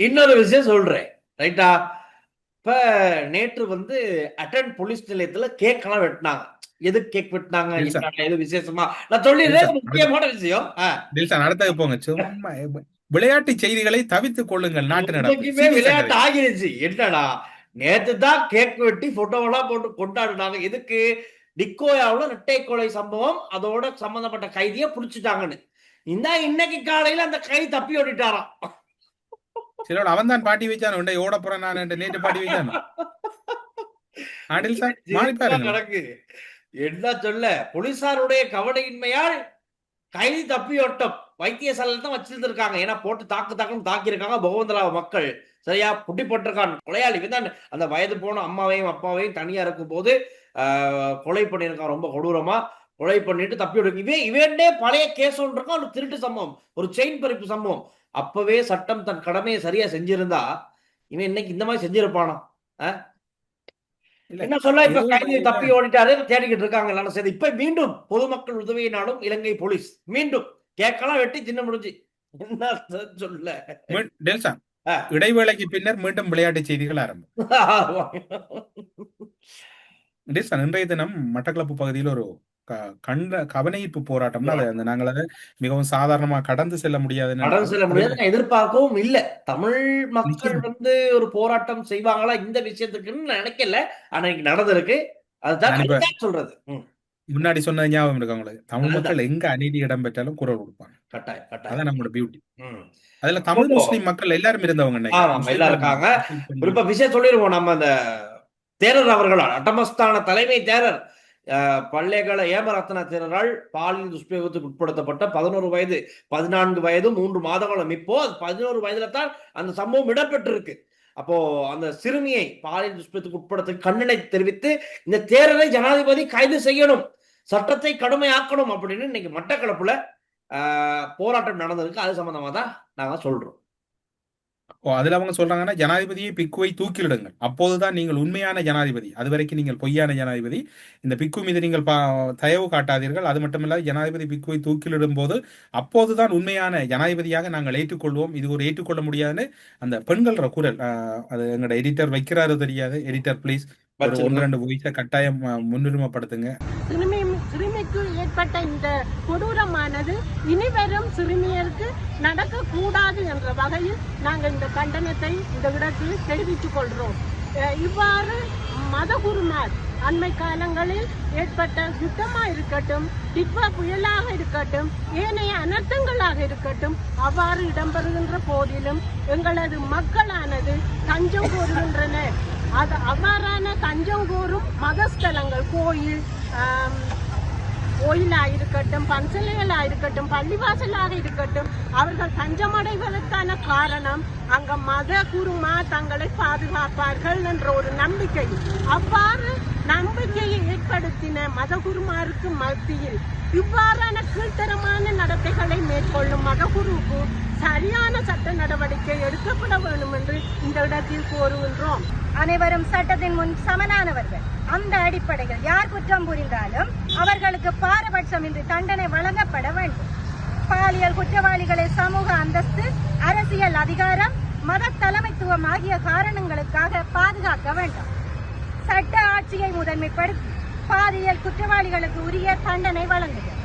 இன்னொரு விஷயம் சொல்றேன் ரைட்டா. இப்ப நேற்று வந்து அட்டன் போலீஸ் நிலையத்துல கேக் எல்லாம் வெட்டினாங்க. எதுக்கு கேக் வெட்டினாங்க, எது விசேஷமா நான் சொல்லிடுறேன். முக்கியமான விஷயம் நடத்தது போங்க. சும்மா விளையாட்டு செய்திகளை தவித்துக் கொள்ளுங்கள். நாட்டு நடப்பு விளையாட்டு ஆகிருச்சு. என்னடா நேற்று தான் கேக் வெட்டி போட்டோவெல்லாம் போட்டு கொண்டாடுனாங்க. எதுக்கு? டிக்கோயாவுல இரட்டை கொலை சம்பவம், அதோட சம்பந்தப்பட்ட கைதியை புடிச்சுட்டாங்கன்னு. இன்னைக்கு காலையில அந்த கை தப்பி ஓடிட்டாராம். சிலோட அவன் தான் பாட்டி வச்சானு ஓட போறேன் நான் நேற்று பாட்டி வச்சானு. நடக்கு என்ன சொல்ல, போலீசாருடைய கவனையின்மையால் கைதி தப்பியோட்டம் வைத்தியசாலையில தான் வச்சிருந்திருக்காங்க. ஏன்னா போட்டு தாக்குன்னு தாக்கியிருக்காங்க பகவந்தலாவ மக்கள். சரியா புட்டி போட்டிருக்கான் கொலையாளி. அந்த வயது போன அம்மாவையும் அப்பாவையும் தனியா இருக்கும் போது கொலை பண்ணியிருக்கான். ரொம்ப கொடூரமா கொலை பண்ணிட்டு தப்பி விடுங்க. இவன்டே பழைய கேஸ் ஒன்று இருக்கும். ஒரு திருட்டு சம்பவம், ஒரு செயின் பறிப்பு சம்பவம். அப்பவே சட்டம் தன் கடமையை சரியா செஞ்சிருந்தா இவன் இன்னைக்கு இந்த மாதிரி செஞ்சிருப்பானா? என்ன சொல்ல, இப்ப கைதி தப்பி ஓடிட்டாரு, தேடிக்கிட்டு இருக்காங்க எல்லாரும் சரி. இப்ப மீண்டும் பொதுமக்கள் உதவியினாலும் இலங்கை போலீஸ் மீண்டும் கேக்கலாம் வெட்டி சின்ன முடிஞ்சு. என்ன சொல்ல டெல்சன், இடைவேளைக்கு பின்னர் மீண்டும் விளையாட்டு செய்திகள் ஆரம்பம். இன்றைய தினம் மட்டக்களப்பு பகுதியில் ஒரு கவனஈர்ப்பு போராட்டம். நாங்கள் அதை மிகவும் சாதாரணமா கடந்து செல்ல முடியாது, எதிர்பார்க்கவும் இல்ல. தமிழ் மக்கள் வந்து ஒரு போராட்டம் செய்வாங்களா இந்த விஷயத்துக்குன்னு நினைக்கல. ஆனா நடந்திருக்கு. அதுதான் சொல்றது. முன்னாடி சொன்னது ஞாபகம் இருக்கு உங்களுக்கு? தமிழ் மக்கள் எங்க அநீதி இடம் பெற்றாலும் குரல் கொடுப்பாங்க. அதான் நம்மளோட பியூட்டி. அதுல தமிழ் முஸ்லிம் மக்கள் எல்லாரும் இருந்தவங்க எல்லாம் இருக்காங்க. விஷயம் சொல்லிருவோம். நம்ம அந்த தேரர் அவர்கள், அட்டமஸ்தான தலைமை தேரர் பல்லேகல ஏமரத்ன தேரரால் பாலியல் துஷ்பிரயோகத்துக்கு உட்படுத்தப்பட்ட 11 வயது 14 வயது 3 மாதங்களும் இப்போ 11 வயதுல தான் அந்த சம்பவம் இடம்பெற்றிருக்கு. அப்போ அந்த சிறுமியை பாலியல் துஷ்பிரயோகத்துக்கு உட்படுத்த கண்டனை தெரிவித்து இந்த தேரரை ஜனாதிபதி கைது செய்யணும், சட்டத்தை கடுமையாக்கணும் அப்படின்னு இன்னைக்கு மட்டக்களப்புல போராட்டம் நடந்திருக்கு. அது சம்பந்தமா தான் நாங்க சொல்றோம். அதுல அவங்க சொல்றாங்கன்னா ஜனாதிபதியை பிக்குவை தூக்கிலிடுங்கள், அப்போதுதான் நீங்கள் உண்மையான ஜனாதிபதி, அது வரைக்கும் நீங்கள் பொய்யான ஜனாதிபதி. இந்த பிக்கு மீது நீங்கள் தயவு காட்டாதீர்கள். அது மட்டுமில்லாத ஜனாதிபதி பிக்குவை தூக்கிலிடும் போது அப்போதுதான் உண்மையான ஜனாதிபதியாக நாங்கள் ஏற்றுக்கொள்வோம். இது ஒரு ஏற்றுக்கொள்ள முடியாதுன்னு அந்த பெண்கள குரல், அது எங்களோட எடிட்டர் வைக்கிறாரு தெரியாது. எடிட்டர் ப்ளீஸ் ஒரு 1-2 வயசை கட்டாயம் முன்னுரிமைப்படுத்துங்க. சிறுமிக்கு ஏற்பட்ட இந்த கொடூரமானது இனிவரும் சிறுமியருக்கு நடக்கக்கூடாது என்ற வகையில் நாங்கள் இந்த கண்டனத்தை இந்த இடத்தில் தெரிவித்துக் கொள்கிறோம். இவ்வாறு மதகுருமார் அண்மை காலங்களில் ஏற்பட்ட யுத்தமா இருக்கட்டும், டிட்வா புயலாக இருக்கட்டும், ஏனைய அனர்த்தங்களாக இருக்கட்டும், அவ்வாறு இடம்பெறுகின்ற போதிலும் எங்களது மக்களானது தஞ்சம் கோருகின்றனர். அது அவ்வாறான தஞ்சம் கோரும் மதஸ்தலங்கள், கோயிலாக இருக்கட்டும், பன்சலைகளாக இருக்கட்டும், பள்ளிவாசலாக இருக்கட்டும், அவர்கள் தஞ்சமடைவதற்கான காரணம் அங்க மத குருமா தங்களை பாதுகாப்பார்கள் என்ற ஒரு நம்பிக்கை. அவ்வாறு நம்பிக்கையை ஏற்படுத்தின மதகுருமாருக்கு மத்தியில் இவ்வாறான கீழ்த்தரமான நடத்தைகளை மேற்கொள்ளும் மதகுருவுக்கு சரியான சட்ட நடவடிக்கை எடுக்கப்பட வேண்டும் என்று இந்த இடத்தில் கோருகின்றோம். அனைவரும் சட்டத்தின் முன் சமனானவர்கள். அந்த அடிப்படையில் யார் குற்றம் புரிந்தாலும் அவர்களுக்கு பாரபட்சமின்றி தண்டனை வழங்கப்பட வேண்டும். பாலியல் குற்றவாளிகளை சமூக அந்தஸ்து, அரசியல் அதிகாரம், மத தலைமைத்துவம் ஆகிய காரணங்களுக்காக பாதுகாக்க வேண்டும். சட்ட ஆட்சியை முதன்மைப்படுத்தி பாலியல் குற்றவாளிகளுக்கு உரிய தண்டனை வழங்குகிறது.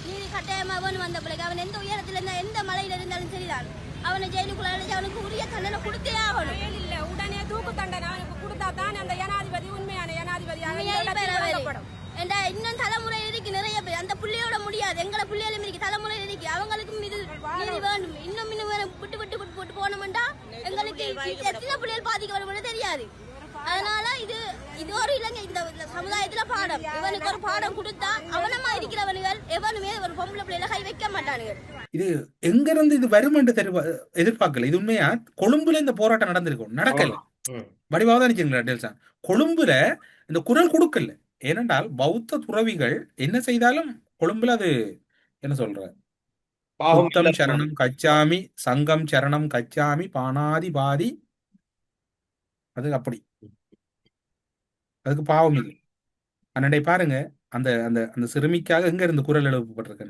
நீதி கட்டாயமாக வேணும். அந்த பிள்ளைக்கு அவன் எந்த உயரத்தில் இருந்தால் எந்த மலையில இருந்தாலும் சரிதான், அவனை ஜெயிலுக்குள்ள அழைச்சி அவனுக்கு உரிய தண்டனை கொடுத்தே ஆகணும். இல்ல, உடனே தூக்கு தண்டனை அவனுக்கு கொடுத்தா தான் அந்த ஜனாதிபதி உண்மையான ஜனாதிபதியாக இன்னும் தலைமுறை இருக்கு. நிறைய பேர் அந்த புள்ளையோட முடியாது, எங்களை பிள்ளைகளும் இருக்கு, தலைமுறை இருக்கு, அவங்களுக்கும் இது நீதி வேணும். இன்னும் விட்டு விட்டு விட்டு போட்டு போனோம்டா எங்களுக்கு எத்தனை பிள்ளைகள் பாதிக்க வரும் தெரியாது. அதனால இது ஒரு இலங்கை இந்த சமுதாயத்துல பாடம். இவனுக்கு ஒரு பாடம் கொடுத்தா அவனமா இருக்கிறவனுகள் எவனுமே ஒரு பொம்பளை பிள்ளைல கை வைக்க மாட்டானுங்க. இது எங்க இருந்து இது வரும் என்று எதிர்பார்க்கல. இது உண்மையா கொழும்புல இந்த போராட்டம் நடந்திருக்கும், நடக்கல. வடிவாக நினைச்சுங்களா கொழும்புல இந்த குரல் கொடுக்கல. ஏனென்றால் பௌத்த துறவிகள் என்ன செய்தாலும் கொழும்புல அது என்ன சொல்ற, புத்தம் சரணம் கச்சாமி, சங்கம் சரணம் கச்சாமி, பானாதி பாதி, அது அப்படி, அதுக்கு பாவம் இல்லை. அண்ணனை பாருங்க, அந்த அந்த அந்த சிறுமிக்காக எங்க இருந்து குரல் எழுப்பப்பட்டிருக்கு.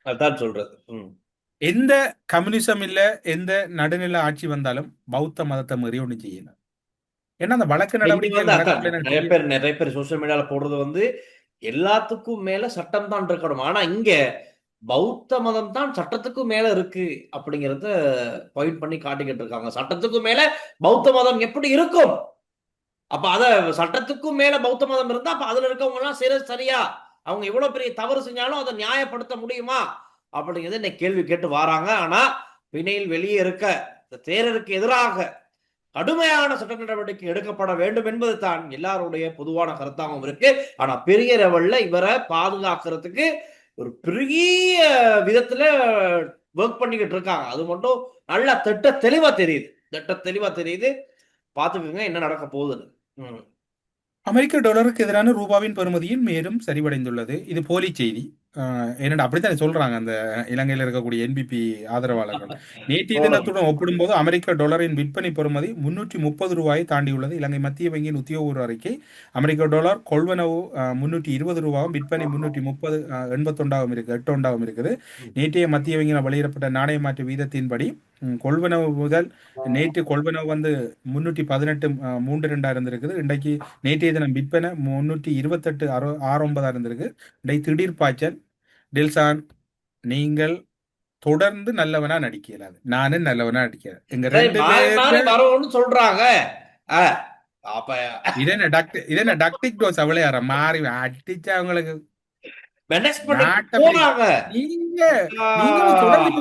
அதான் சொல்றது. எந்த கம்யூனிசம் இல்ல, எந்த நடுநிலை ஆட்சி வந்தாலும் பௌத்த மதத்தை மீறி ஒண்ணு செய்யணும். ஏன்னா அந்த வழக்கு நடவடிக்கை நிறைய பேர் சோசியல் மீடியால போடுறது எல்லாத்துக்கும் மேல சட்டம் தான் இருக்கணும். ஆனா இங்க பௌத்த மதம் தான் சட்டத்துக்கும் மேல இருக்கு அப்படிங்கறத பாயிண்ட் பண்ணி காட்டிக்கிட்டு இருக்காங்க. சட்டத்துக்கும் மேல பௌத்த மதம் எப்படி இருக்கும்? அப்ப அத சட்டத்துக்கும் மேல பௌத்த மதம் இருந்தா அப்ப அதுல இருக்கவங்க எல்லாம் சரியா, அவங்க எவ்வளவு பெரிய தவறு செஞ்சாலும் அதை நியாயப்படுத்த முடியுமா அப்படிங்கறத இன்னைக்கு கேள்வி கேட்டு வராங்க. ஆனா பிணையில் வெளியே இருக்க இந்த தேரருக்கு எதிராக கடுமையான சட்ட நடவடிக்கை எடுக்கப்பட வேண்டும் என்பது தான் எல்லாருடைய பொதுவான கருத்தாகவும் இருக்கு. ஆனா பெரிய லெவல்ல இவரை பாதுகாக்கிறதுக்கு ஒரு பெரிய விதத்துல ஒர்க் பண்ணிக்கிட்டு இருக்காங்க. அது மட்டும் நல்லா தெளிவா தெரியுது. பாத்துக்கோங்க என்ன நடக்க போகுதுன்னு. அமெரிக்க டாலருக்கு எதிரான ரூபாவின் பெறுமதியும் மேலும் சரிவடைந்துள்ளது. இது போலி செய்தி. என்னடா அப்படித்தான் சொல்றாங்க அந்த இலங்கையில் இருக்கக்கூடிய என்பிபி ஆதரவாளர்கள். நேற்றைய தினத்துடன் ஒப்பிடும்போது அமெரிக்க டாலரின் விற்பனை பெறுமதி 330 ரூபாயை தாண்டியுள்ளது. இலங்கை மத்திய வங்கியின் உத்தியோகபூர்வ அறிக்கை அமெரிக்க டாலர் கொள்வனவு 320 ரூபாவும் விற்பனை 330.81 இருக்கு, 8 இருக்குது. நேற்றைய மத்திய வங்கியில் வெளியிடப்பட்ட நாணய மாற்று வீதத்தின்படி கொள்வனவு முதல் நேற்று கொள்வனவு 318.32 இருந்திருக்குது. இன்றைக்கு நேற்றைய தினம் விற்பனை 328.69 இருந்திருக்கு. இன்றைக்கு திடீர் பாய்ச்சல். டில்சான், நீங்கள் தொடர்ந்து நல்லவனா நடிக்கலாது, நானும் நல்லவனா நடிக்கிறேன். எங்க 2 பேரும் சொல்றாங்க. இதென்ன டாக்டிக் டோஸ் அவளையார மாறி அடிச்சா அவங்களுக்கு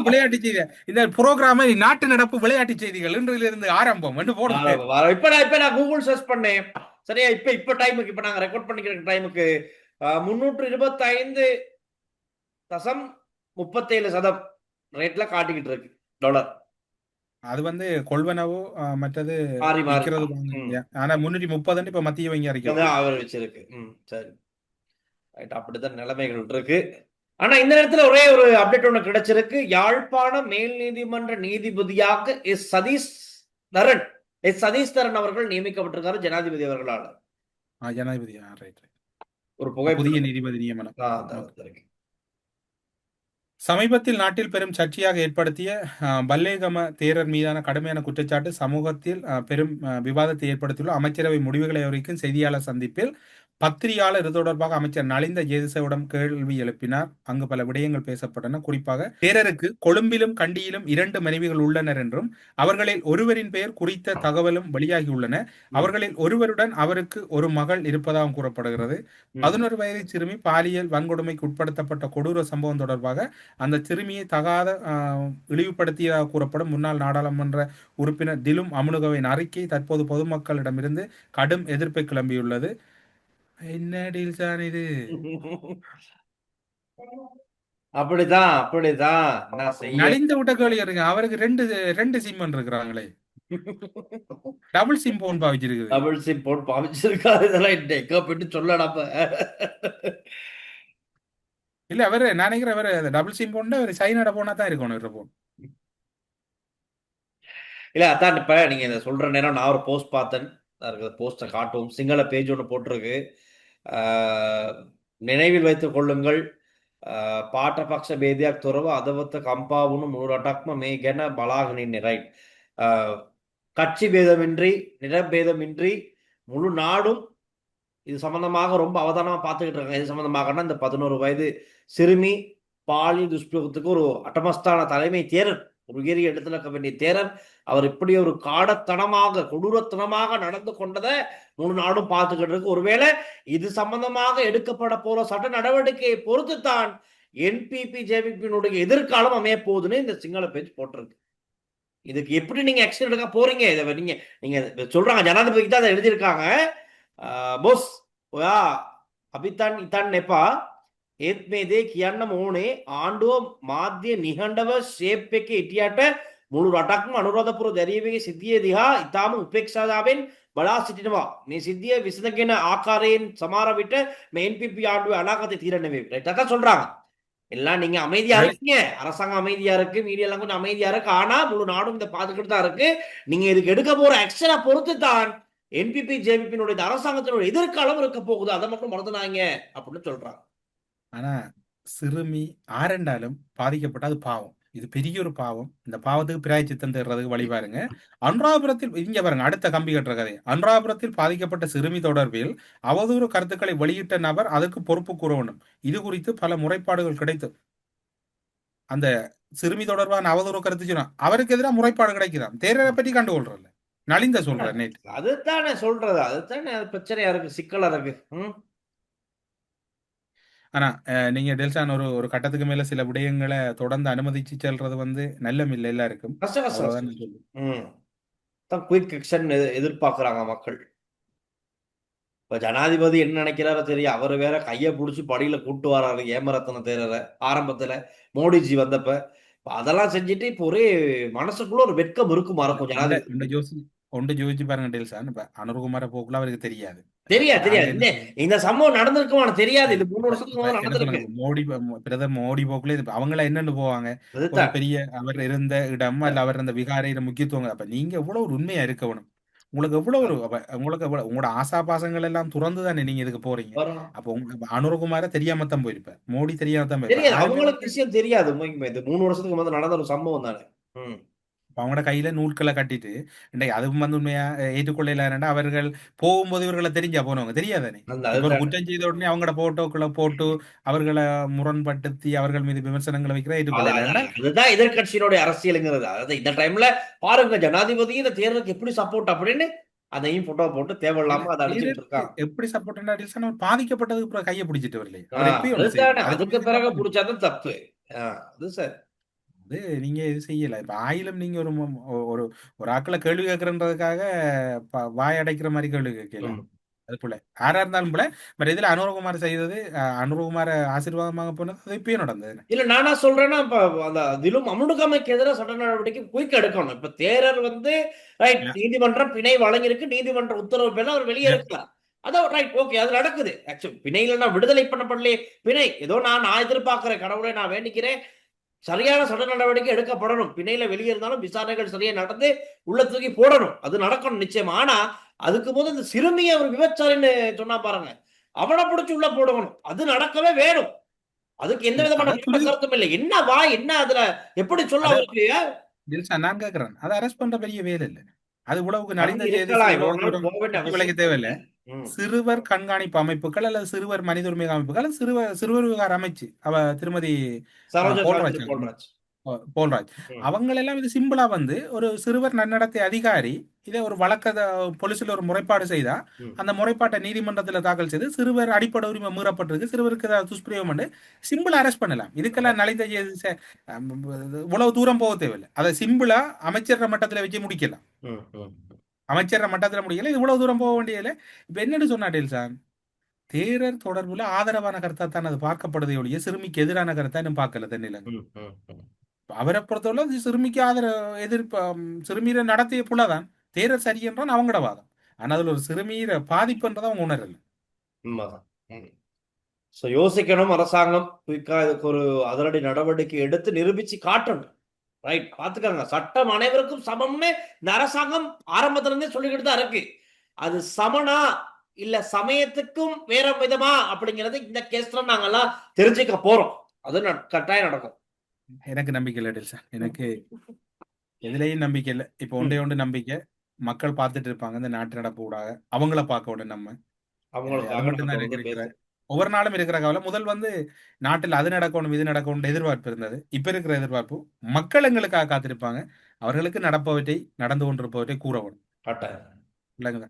விளையாட்டு செய்தி. இந்த புரோகிராம் நாட்டு நடப்பு விளையாட்டு செய்திகள் இன்றிலிருந்து ஆரம்பம் போடுங்க. இப்ப நான் கூகுள் சர்ச் பண்ணேன். சரியா? இப்ப டைமுக்கு இப்ப நாங்க ரெக்கார்ட் பண்ணிக்கிற டைமுக்கு 325.37 ரேட்ல காட்டிக்கிட்டு இருக்கு டாலர். அது வந்து கொள்வனவோ மற்றது மாறி மாறி. விற்கிறது ம். வாங்குறது. ஆனா 330 இப்ப மத்திய வங்கி அறிக்கை அதான் அவர் வச்சிருக்கு. சரி. ரைட். அப்படித்தான் நிலைமைகள் இருக்கு. ஆனா இந்த நேரத்துல ஒரே ஒரு அப்டேட் ஒண்ணு கிடைச்சிருக்கு. யாழ்ப்பாண மேல் நீதிமன்ற நீதிபதியாக சதீஷ் தரன் அவர்கள் நியமிக்கப்பட்டிருக்காரு ஜனாதிபதி அவர்களால். ஜனாதிபதி ரைட் ஒரு புதிய புகைப்படம். நீதிபதி நியமனம். இருக்கு. சமீபத்தில் நாட்டில் பெரும் சர்ச்சையாக ஏற்படுத்திய பல்லேகம தேரர் மீதான கடுமையான குற்றச்சாட்டு சமூகத்தில் பெரும் விவாதத்தை ஏற்படுத்தியுள்ள அமைச்சரவை முடிவுகளை அறிவிக்கும் செய்தியாளர் சந்திப்பில் பத்திரிகையாளர் இது தொடர்பாக அமைச்சர் நலிந்த ஜேதிசவிடம் கேள்வி எழுப்பினார். அங்கு பல விடயங்கள் பேசப்பட்டன. குறிப்பாக தேரருக்கு கொழும்பிலும் கண்டியிலும் 2 மனைவிகள் உள்ளனர் என்றும் அவர்களில் ஒருவரின் பெயர் குறித்த தகவலும் வெளியாகியுள்ளன. அவர்களில் ஒருவருடன் அவருக்கு ஒரு மகள் இருப்பதாகவும் கூறப்படுகிறது. 11 வயது சிறுமி பாலியல் வன்கொடுமைக்கு உட்படுத்தப்பட்ட கொடூர சம்பவம் தொடர்பாக அந்த சிறுமியை தகாத இழிவுபடுத்தியதாக கூறப்படும் முன்னாள் நாடாளுமன்ற உறுப்பினர் திலும் அமுனுகவின் அறிக்கை தற்போது பொதுமக்களிடமிருந்து கடும் எதிர்ப்பை கிளம்பியுள்ளது. என்ன டீல்ஸான் இது? அப்படிதான் நான் செய்ய. நலிந்த விட்ட கேள்வி இருக்கு. அவருக்கு ரெண்டு சிம்மன் இருக்கிறாங்களே, டபுள் சிம் போன் பாவிச்சிருக்குது. டபுள் சிம் போன் பாவிச்சிருக்காரு. இதெல்லாம் எங்க போயிட்டு சொல்லடாப்ப. இல்ல அவரு நான் நினைக்கிறேன் அவரு டபுள் சிம் போன் அவர் சைனாட போனா தான் இருக்கணும் இவர போன். இல்ல அதான் இப்ப நீங்க இதை சொல்ற நேரம் நான் ஒரு போஸ்ட் பார்த்தேன். போஸ்டை காட்டும் சிங்கள பேஜ் ஒன்று போட்டிருக்கு. நினைவில் வைத்துக் கொள்ளுங்கள், පාට බේදයක් තොරව අදවත කම්පා වුණු මුළු රටක්ම මේ ගැන බලාගෙන ඉන්නේ. ரைட். கட்சி பேதமின்றி நிறபேதமின்றி முழு நாடும் இது சம்பந்தமாக ரொம்ப அவதானமா பார்த்துக்கிட்டு இருக்காங்க. இது சம்பந்தமாக இந்த 11 வயது சிறுமி பாலியல் துஷ்பிரயோகத்துக்கு ஒரு அட்டமஸ்தான தலைமை தேரர், ஒரு உயரிய இடத்துல இருக்க வேண்டிய தேரர், அவர் இப்படி ஒரு காடத்தனமாக கொடூரத்தனமாக நடந்து கொண்டதை முழு நாடும் பார்த்துக்கிட்டு இருக்கு. ஒருவேளை இது சம்பந்தமாக எடுக்கப்பட போற சட்ட நடவடிக்கையை பொறுத்துத்தான் என்பிபி ஜேவிபியினுடைய எதிர்காலம் அமைய போகுதுன்னு இந்த சிங்கள பேஜ் போட்டிருக்கு. இதுக்கு எப்படி நீங்க ஆக்ஷன் எடுக்க போறீங்க? இதை நீங்க சொல்றாங்க ஜனாதிபதிக்கு தான் அதை எழுதியிருக்காங்க. බොස් ඔයා අපිතන් ඉතන් එපා. ඒත් මේ දේ කියන්නම ඕනේ. ආණ්ඩුව මාධ්‍ය නිහඬව ෂේප් එකේ හිටියට මුළු රටක්ම අනුරාධපුර දැරියවගේ සිද්ධිය දිහා ඉතාම උපේක්ෂාවෙන් බලා සිටිනවා. මේ සිද්ධිය විසඳගෙන ආකාරයෙන් සමහර විට මේ NPP ආණ්ඩුවේ අනාගතය තීරණය වේ. ரைட். அதான் சொல்றாங்க. எல்லாம் நீங்க அமைதியா இருக்கீங்க, அரசாங்கம் அமைதியா இருக்கு, மீடியா எல்லாம் கொஞ்சம் அமைதியா இருக்கு. ஆனா முழு நாடும் இதை பார்த்துக்கிட்டு தான் இருக்கு. நீங்க இதுக்கு எடுக்க போற ஆக்ஷனை பொறுத்து தான் என்பிபி ஜேவிபியினுடைய அரசாங்கத்தினுடைய எதிர்காலம் இருக்க போகுது. அதை மட்டும் மறந்துனாங்க அப்படின்னு சொல்றாங்க. ஆனா சிறுமி ஆரெண்டாலும் பாதிக்கப்பட்ட அது பாவம். இது பெரிய ஒரு பாவம். இந்த பாவத்துக்கு பிராயச்சித்தம் தேடுறதுக்கு வழி பாருங்க. அனுராபுரத்தில் இங்க பாருங்க, அடுத்த கம்பி கட்டுற கதை. அனுராபுரத்தில் பாதிக்கப்பட்ட சிறுமி தொடர்பில் அவதூறு கருத்துக்களை வெளியிட்ட நபர் அதுக்கு பொறுப்பு கூற வேண்டும். இது குறித்து பல முறைப்பாடுகள் கிடைத்து அந்த சிறுமி தொடர்பான அவதூறு கருத்து சொன்னா அவருக்கு எதிராக முறைப்பாடு கிடைக்குதான். தேர்தலை பற்றி கண்டுகொள்றல நலிந்த சொல்ற நேற்று. அதுதானே சொல்றது. அதுதானே பிரச்சனையா இருக்கு, சிக்கலா இருக்கு. ஆனா நீங்க டெல்சான் ஒரு கட்டத்துக்கு மேல சில விடயங்களை தொடர்ந்து அனுமதிச்சு செல்றது வந்து நல்லம் இல்லை எல்லாருக்கும். குயிக் ஆக்ஷன் எதிர்பார்க்கிறாங்க மக்கள். இப்ப ஜனாதிபதி என்ன நினைக்கிறாரோ தெரியும். அவரு வேற கையை பிடிச்சி படியில கூட்டு வராரு ஏமரத்ன தேரர ஆரம்பத்துல மோடிஜி வந்தப்ப. அதெல்லாம் செஞ்சுட்டு இப்போ ஒரே மனசுக்குள்ள ஒரு வெட்கம் இருக்கும் மறக்கும் ஜனாதிபதி. ஒன்று ஜோதிச்சு பாருங்க டெல்சான். இப்ப அனுர்குமார போக்குல அவருக்கு தெரியாது. இந்த சம்பவம் நடந்திருக்குமான தெரியாது. இது 3 வருஷத்துக்கு முதல்ல நடந்திருக்கு. பிரதமர் மோடி போக்குல அவங்கள என்னன்னு போவாங்க, பெரிய அவர் இருந்த இடம் அல்ல அவர் அந்த விகாரையில முக்கியத்துவம். அப்ப நீங்க எவ்வளவு ஒரு உண்மையா இருக்கணும். உங்களுக்கு உங்களோட ஆசாபாசங்கள் எல்லாம் துறந்து தானே நீங்க இதுக்கு போறீங்க. அப்ப அனுர்குமார தெரியாம தான் போயிருப்ப, மோடி தெரியாம தான் போயிருப்ப. அவங்களுக்கு விஷயம் தெரியாது. 3 வருஷத்துக்கு முதல்ல நடந்த ஒரு சம்பவம் தானே. அவங்களோட கையில நூல்களை கட்டிட்டு அதுவும் வந்து உண்மையா ஏற்றுக்கொள்ளா. அவர்கள் போகும்போது இவர்களை தெரிஞ்சா போனவங்க தெரியாதானே. ஒரு குற்றம் செய்த உடனே அவங்களோட போட்டோக்களை போட்டு அவர்களை முரண்படுத்தி அவர்கள் மீது விமர்சனங்களை வைக்கிற ஏற்றுக்கொள்ளா. அதுதான் எதிர்கட்சியினுடைய அரசியலுங்கிறது. அதாவது இந்த டைம்ல பாருங்க ஜனாதிபதி இந்த தேர்தலுக்கு எப்படி சப்போர்ட் அப்படின்னு அதையும் போட்டோ போட்டு தேவையில்லாம அதை அடிச்சுட்டு இருக்காங்க. எப்படி சப்போர்ட் பாதிக்கப்பட்டதுக்கு கையை பிடிச்சிட்டு வரல. அதுக்கு பிறகு பிடிச்சாதான் தப்பு. அது சார் நீங்க இது செய்யல. இப்ப ஆயிலும் நீங்க ஒரு ஆக்களை கேள்வி கேட்கறதுக்காக வாய் அடைக்கிற மாதிரி கேள்வி கேட்கலாம். அது போல யாரா இருந்தாலும் போல பட் இதுல அனுரகுமார் செய்தது அனுரகுமார ஆசீர்வாதமாக போனது அது இப்பயும் நடந்தது. இல்ல நானா சொல்றேன்னா இப்ப அந்த அதிலும் அமுனுகமைக்கு எதிராக சட்ட நடவடிக்கை குயிக் எடுக்கணும். இப்ப தேரர் வந்து ரைட் நீதிமன்றம் பிணை வழங்கியிருக்கு, நீதிமன்ற உத்தரவு பேர்ல அவர் வெளியே இருக்கலாம். அதான் ரைட் ஓகே அது நடக்குது. ஆக்சுவலி பிணையில நான் விடுதலை பண்ணப்படலையே, பிணை ஏதோ நான் எதிர்பார்க்கிறேன், கடவுளை நான் வேண்டிக்கிறேன், சரியான சட்ட நடவடிக்கை எடுக்கப்படணும். பிணையில வெளியே இருந்தாலும் விசாரணைகள் சரியா நடந்து உள்ள தூக்கி போடணும். அது நடக்கணும் நிச்சயமா. ஆனா அதுக்கு போது இந்த சிறுமியை அவர் விபச்சாரின்னு சொன்னா பாருங்க, அவனை பிடிச்சு உள்ள போடணும். அது நடக்கவே வேணும். அதுக்கு எந்த விதமான கருத்தும் இல்லை. என்ன வா என்ன அதுல எப்படி சொல்ல அவருக்கு நான் கேட்கிறேன், அதை அரெஸ்ட் பண்ற பெரிய வேலை இல்லை. அது உழவுக்கு நலிந்த தேவையில்லை. சிறுவர் கண்காணிப்பு அமைப்புகள் அல்லது சிறுவர் மனித உரிமை அமைப்புகள் அல்லது சிறுவர் விவகார அமைச்சு திருமதி போல்ராஜ் அவங்களெல்லாம் இது சிம்பிளா வந்து ஒரு சிறுவர் நன்னடத்தை அதிகாரி இதை ஒரு வழக்க போலீஸ்ல ஒரு முறைப்பாடு செய்தா அந்த முறைப்பாட்டை நீதிமன்றத்தில் தாக்கல் செய்து சிறுவர் அடிப்படை உரிமை மீறப்பட்டிருக்கு, சிறுவருக்கு ஏதாவது துஷ்பிரயோகம் பண்ணி சிம்பிளா அரெஸ்ட் பண்ணலாம். இதுக்கெல்லாம் நலிந்த இவ்வளவு தூரம் போக தேவையில்லை. அதை சிம்பிளா அமைச்சர் மட்டத்தில் வச்சு முடிக்கலாம். அமைச்சர் மட்டத்தில் முடியல, இது இவ்வளவு தூரம் போக வேண்டியதில்லை. இப்ப என்னன்னு சொன்னா டெல்சான், தேரர் தொடர்புல ஆதரவான கருத்தா தான் அது பார்க்கப்படுதே ஒழிய சிறுமிக்கு எதிரான கருத்தா இன்னும் பார்க்கல தென்னில. அவரை பொறுத்தவரை சிறுமிக்கு சிறுமீரை நடத்திய புலதான் தேரர் சரி என்றான் அவங்களோட வாதம். ஆனா அதுல ஒரு சிறுமீரை பாதிப்புன்றதை அவங்க உணரல. யோசிக்கணும் அரசாங்கம் குயிக்கா இதுக்கு ஒரு அதிரடி நடவடிக்கை எடுத்து நிரூபிச்சு காட்டணும். ரைட் பாத்துக்காங்க, சட்டம் அனைவருக்கும் சமம்னு இந்த அரசாங்கம் ஆரம்பத்துல இருந்தே சொல்லிக்கிட்டு தான் இருக்கு. அது சமனா இல்ல சமயத்துக்கும் வேற விதமா அப்படிங்கறது இந்த கேஸ்ல நாங்கெல்லாம் தெரிஞ்சுக்க போறோம். அது கட்டாயம் நடக்கும். எனக்கு நம்பிக்கை இல்லை டெல்சா, எனக்கு எதுலையும் நம்பிக்கை இல்லை. இப்ப ஒன்றே ஒன்று நம்பிக்கை, மக்கள் பார்த்துட்டு இருப்பாங்க இந்த நாட்டு நடப்பு கூடாக, அவங்கள பார்க்க விட நம்ம மட்டும்தான் இருக்கிற ஒவ்வொரு நாளும் இருக்கிற கவலை. முதல் வந்து நாட்டில் அது நடக்கணும் இது நடக்கணும் எதிர்பார்ப்பு இருந்தது. இப்ப இருக்கிற எதிர்பார்ப்பு மக்கள் எங்களுக்காக காத்திருப்பாங்க, அவர்களுக்கு நடப்பவற்றை நடந்து கொண்டிருப்பவற்றை கூறவும் இல்லைங்க.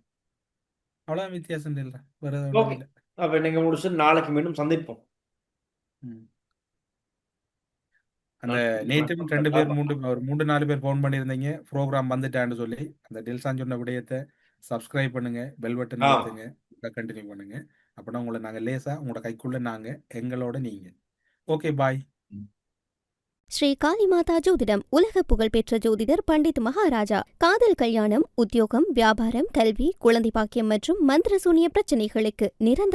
அவ்வளவுதான் வித்தியாசம் இல்லை, வேற எதுவும் இல்லை. அப்ப நீங்க முடிச்சு நாளைக்கு மீண்டும் சந்திப்போம். அந்த நேற்றும் 2 பேர் 3-4 பேர் போன் பண்ணியிருந்தீங்க ப்ரோக்ராம் வந்துட்டான்னு சொல்லி. அந்த டெல்சான் சொன்ன விடயத்தை சப்ஸ்கிரைப் பண்ணுங்க, பெல் பட்டன் அழுத்துங்க, கண்டினியூ பண்ணுங்க. அப்படின்னா உங்களை நாங்கள் லேசா உங்களோட கைக்குள்ள நாங்க எங்களோட நீங்க. Okay bye. ஸ்ரீ காளிமாதா ஜோதிடம் உலக புகழ்பெற்ற ஜோதிடர் பண்டித் மகாராஜா. காதல் கல்யாணம், உத்தியோகம், வியாபாரம், கல்வி, குழந்தை பாக்கியம் மற்றும் மந்திர சூனிய பிரச்சனைகளுக்கு நிரந்தர